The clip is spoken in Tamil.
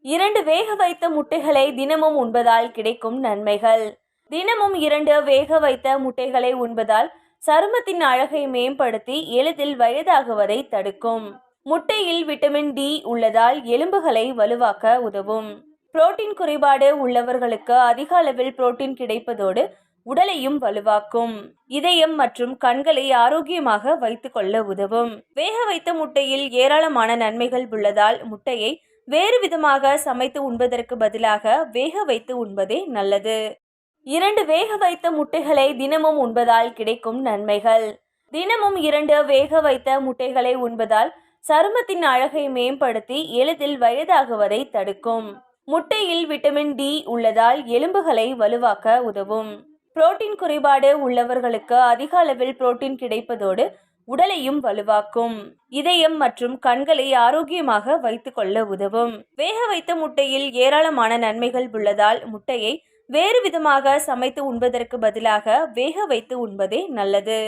2 வேக வைத்த முட்டைகளை தினமும் உண்பதால் கிடைக்கும் நன்மைகள். தினமும் 2 வேக வைத்த முட்டைகளை உண்பதால் சருமத்தின் அழகை மேம்படுத்தி எளிதில் வயதாகுவதை தடுக்கும். முட்டையில் விட்டமின் டி உள்ளதால் எலும்புகளை வலுவாக்க உதவும். புரோட்டீன் குறைபாடு உள்ளவர்களுக்கு அதிக அளவில் புரோட்டீன் கிடைப்பதோடு உடலையும் வலுவாக்கும். இதயம் மற்றும் கண்களை ஆரோக்கியமாக வைத்துக் கொள்ள உதவும். வேக வைத்த முட்டையில் ஏராளமான நன்மைகள் உள்ளதால் முட்டையை வேறு விதமாக சமைத்து உண்பதற்கு பதிலாக வேக வைத்து உண்பதே நல்லது. 2 வேக வைத்த முட்டைகளை தினமும் உண்பதால் கிடைக்கும் நன்மைகள். தினமும் 2 வேக வைத்த முட்டைகளை உண்பதால் சருமத்தின் அழகை மேம்படுத்தி எளிதில் வயதாகுவதை தடுக்கும். முட்டையில் விட்டமின் டி உள்ளதால் எலும்புகளை வலுவாக்க உதவும். புரோட்டீன் குறைபாடு உள்ளவர்களுக்கு அதிக அளவில் புரோட்டீன் கிடைப்பதோடு உடலையும் வலுவாக்கும். இதயம் மற்றும் கண்களை ஆரோக்கியமாக வைத்துக் கொள்ள உதவும். வேக வைத்த முட்டையில் ஏராளமான நன்மைகள் உள்ளதால் முட்டையை வேறு விதமாக சமைத்து உண்பதற்கு பதிலாக வேக வைத்து உண்பதே நல்லது.